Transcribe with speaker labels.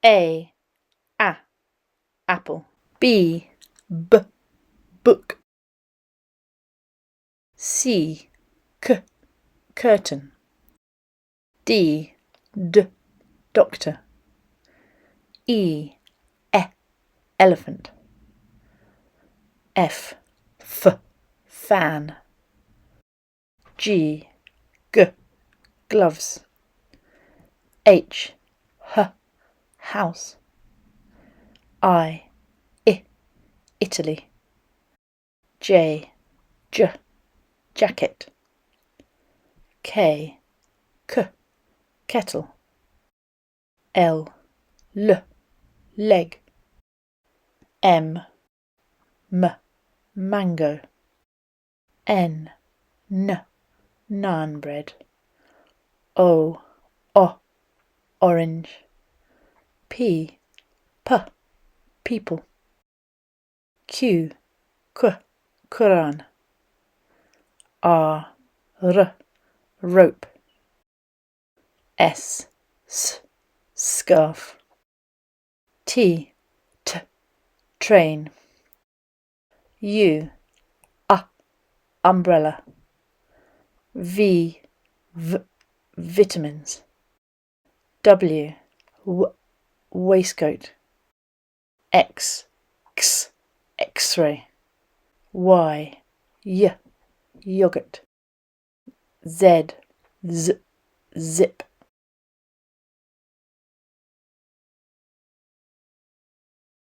Speaker 1: A, apple. B, book. C, curtain. D, doctor. E, elephant. F, fan. G, gloves. H, house. I, Italy. J, jacket. K, kettle. L, leg. M, mango. N, naan bread. O, orange. P, people. Q, Quran. R, rope. S, scarf. T, train. U, umbrella. V, vitamins. W, waistcoat. X, X-ray. Y, yogurt. Z, zip.